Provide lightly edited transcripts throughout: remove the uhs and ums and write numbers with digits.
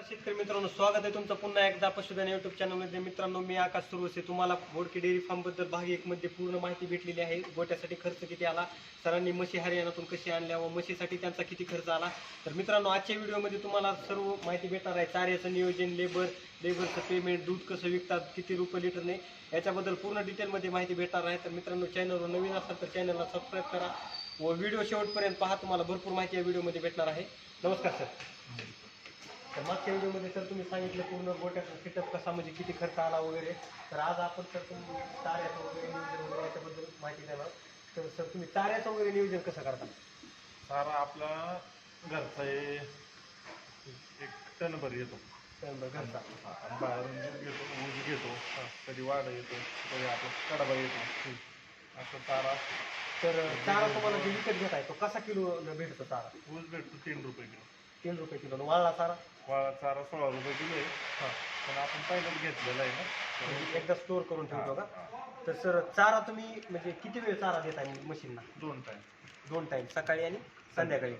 शेतकरी मित्रांनो, स्वागत आहे तुमचं पुन्हा एकदा पशुधन युट्यूब चॅनलमध्ये. मित्रांनो, मी आकाश सुरवसे. तुम्हाला बोडके डेअरी फार्मबद्दल भाग 1 मध्ये पूर्ण माहिती भेटलेली आहे. गोट्यासाठी खर्च किती आला, सरांनी म्हशी हरियाणातून कशी आणल्या व म्हशीसाठी त्यांचा किती खर्च आला. तर मित्रांनो, आजच्या व्हिडिओमध्ये तुम्हाला सर्व माहिती भेटणार आहे. चाऱ्याचं नियोजन, लेबरचं पेमेंट, दूध कसं विकतात, किती रुपये लिटरने, याच्याबद्दल पूर्ण डिटेलमध्ये माहिती भेटणार आहे. तर मित्रांनो, चॅनलवर नवीन असाल तर चॅनलला सबस्क्राईब करा व व्हिडिओ शेवटपर्यंत पहा. तुम्हाला भरपूर माहिती या व्हिडिओमध्ये भेटणार आहे. नमस्कार सर. तर मागच्या व्हिडिओमध्ये सर तुम्ही सांगितलं पूर्ण गोट्याचा सेटअप कसा, म्हणजे किती खर्च आला वगैरे. तर आज आपण सर तुम्ही चाऱ्याचं वगैरे नियोजन वगैरे याच्याबद्दल माहिती देणार. तर सर तुम्ही चाऱ्याचं वगैरे नियोजन कसं करता? सारा आपला घरचा एक टनभर येतो. घरचा आणि बाहेरून दूध घेतो, ऊस घेतो, कधी वाडा येतो, कधी आपला कडबा येतो, असं चारा. तर चारा तुम्हाला जे विकत घेताय तो कसा किलो भेटतो चारा? ऊस भेटतो 3 रुपये किलो. 3 रुपये किलो. वाळला चारा? वाळा चारा 16 रुपये किलो आहे. पण आपण पहिलंच घेतलेला आहे ना, म्हणजे एकदा स्टोअर करून ठेवतो का? तर सर चारा तुम्ही म्हणजे किती वेळ चारा देताय मशीनला? 2 टाइम. 2 टाईम, सकाळी आणि संध्याकाळी.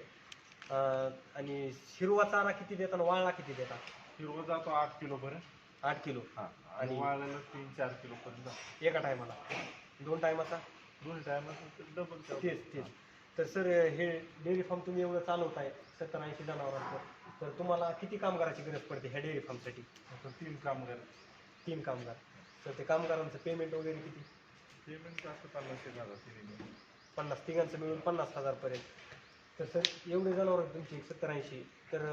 आणि हिरवा चारा किती देता आणि वाळला किती देता? हिरवा जातो 8 किलो पर्यंत. 8 किलो. आणि वाळलेला 3-4 किलो पर्यंत जातो एका टायमाला. 2 टायमाचा 2 टायमाचं डबल. तेच. तर सर हे डेअरी फार्म तुम्ही एवढं चालवताय 70-80 जनावरांचं, तर तुम्हाला किती कामगाराची गरज पडते ह्या डेअरी फार्मसाठी? 3 कामगार. 3 कामगार. तर ते कामगारांचं पेमेंट वगैरे किती? पेमेंट असतं 50,000 तिने. 50 तिघांचं मिळून 50,000 पर्यंत. तर सर एवढे जनावर तुमची 70-80, तर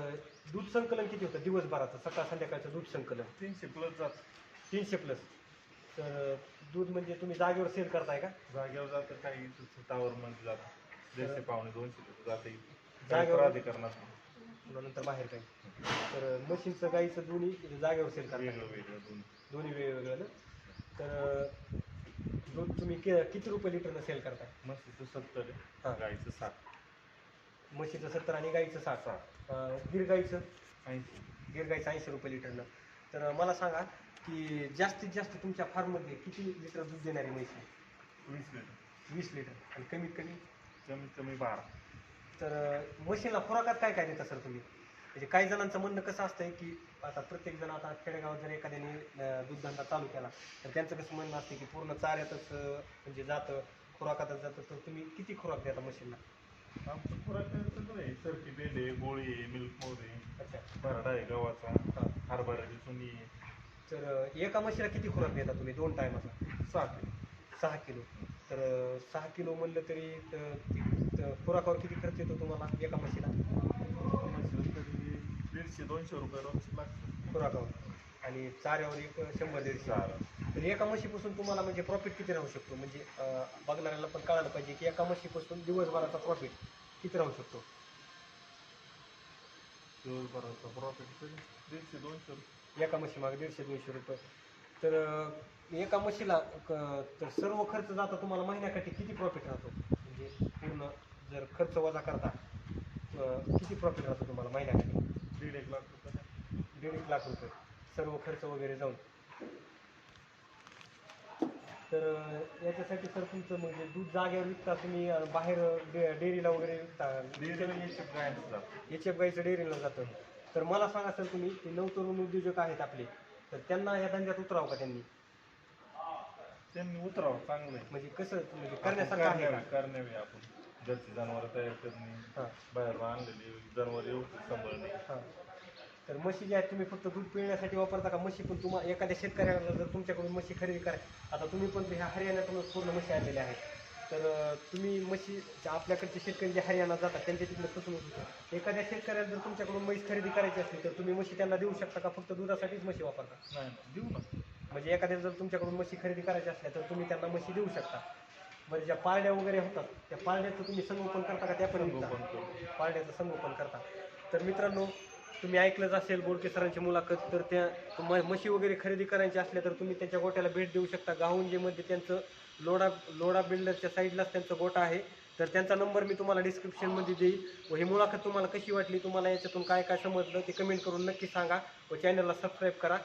दूध संकलन किती होतं दिवसभराचं, सकाळ संध्याकाळचं दूध संकलन? 300 प्लस जातं. 300 प्लस. तर दूध म्हणजे तुम्ही जागेवर सेल करताय का? जागेवर जातं, काही टावर मध्ये जातं 150 पावणे 200 लिटर जाते जागेवर. प्राधिकरणात. पुन्हा नंतर बाहेर काही. तर म्हशीचं गाईचं दोन्ही जागेवर सेल करताय? वेगळं वेगळं दोन्ही वेगवेगळं ना. तर दूध तुम्ही किती रुपये लिटरनं सेल करताय? म्हशीचं 70 हां. आहे, गाईचं 60. म्हशीचं 70 आणि गाईचं 60. गिर गाईचं? 80. गिर गाईचं 80 रुपये लिटरनं. तर मला सांगा की जास्तीत जास्त तुमच्या फार्ममध्ये किती लिटर दूध देणारी म्हैस आहे? 20 लिटर. 20 लिटर. आणि कमीत कमी? कमीत कमी 12. तर म्हशीला खुराकात काय काय देता सर तुम्ही? म्हणजे काही जणांचं म्हणणं कसं असतंय की आता प्रत्येक जण, आता खेडेगावात जर एखाद्याने दूधधंदा चालू केला तर त्यांचं कसं म्हणणं असते की पूर्ण चाऱ्यातच म्हणजे जातं, खुराकातच जातं. तर तुम्ही किती खुराक देता म्हशींना? आमचं खुराक सगळं आहे. सरकी बेंड आहे, गोळी आहे, मिल्क मोड आहे, अच्छा. भरडा आहे गव्हाचा, हां. हरभऱ्याची चुनी आहे. तर एका म्हशीला किती खुराक देता तुम्ही 2 टायमाचा? 6 किलो. 6 किलो. तर 6 किलो म्हणलं तरी खुराकावर किती खर्च येतो तुम्हाला एका म्हशीला? म्हशीला तरी 150-200 रुपये रोज लागतं खुराकावर. आणि चाऱ्यावर एक 100-150. चारा. तर एका म्हशीपासून तुम्हाला म्हणजे प्रॉफिट किती राहू शकतो? म्हणजे बघणाऱ्याला पण कळायला पाहिजे की एका म्हशीपासून दिवसभराचा प्रॉफिट किती राहू शकतो? दिवसभराचा प्रॉफिट तरी 150-200 रुपये. एका म्हशीमागे 150-200 रुपये. तर एका म्हशीला तर सर्व खर्च जाता तुम्हाला महिन्याकाठी किती प्रॉफिट राहतो? म्हणजे पूर्ण जर खर्च वजा करता किती प्रॉफिट राहतो तुम्हाला महिन्याकाठी? 1.5 लाख रुपये. 1.5 लाख रुपये सर्व खर्च वगैरे जाऊन. तर याच्यासाठी सर तुमचं म्हणजे दूध जागेवर विकता तुम्ही, बाहेर डेअरीला वगैरे विकता? HF गाईचं डेअरीला जातं. तर मला सांगा सर, तुम्ही ते नवतरुण उद्योजक आहेत आपले, तर त्यांना या धंद्यात उतरावं का त्यांनी उतरावं, चांगलं आहे. म्हणजे कसं म्हणजे करण्यासारखं आहे का? करण्यावे आपण घरची जनावर तयार करणे, हां. बाहेर आणलेली जनावर व्यवस्थित सांभाळणे. हां. तर म्हशी ज्या आहेत तुम्ही फक्त दूध पिळण्यासाठी वापरता का? म्हशी पण तुम्हाला एखाद्या शेतकऱ्याला जर तुमच्याकडून म्हशी खरेदी कराय, आता तुम्ही पण ह्या हरियाणातूनच पूर्ण म्हशी आणलेल्या आहेत, तर तुम्ही म्हशी आपल्याकडचे शेतकरी जे हरियाणात जातात त्यांच्या तिथलं फसवणूक होतं. एखाद्या शेतकऱ्याला जर तुमच्याकडून म्हैस खरेदी करायची असली तर तुम्ही म्हशी त्यांना देऊ शकता का? फक्त दुधासाठीच म्हशी वापरता? नाही देऊ ना. म्हणजे एखाद्याला जर तुमच्याकडून म्हशी खरेदी करायची असल्या तर तुम्ही त्यांना म्हशी देऊ शकता. बरं, ज्या पारड्या वगैरे होतात त्या पारड्याचं तुम्ही संगोपन करता का? त्या पण संगोपन करू. पारड्याचं संगोपन करता. तर मित्रांनो, तुम्ही ऐकलंच असेल बोडके सरांची मुलाखत. तर त्या म्हशी वगैरे खरेदी करायची असल्या तर तुम्ही त्यांच्या गोट्याला भेट देऊ शकता. गाहुंजेमध्ये त्यांचं लोढा बिल्डरच्या साईडलाच त्यांचा गोठा आहे. तर त्यांचा नंबर मी तुम्हाला डिस्क्रिप्शनमध्ये देईल. व ही मुलाखत तुम्हाला कशी वाटली, तुम्हाला याच्यातून काय काय समजलं ते कमेंट करून नक्की सांगा व चॅनलला सबस्क्राईब करा.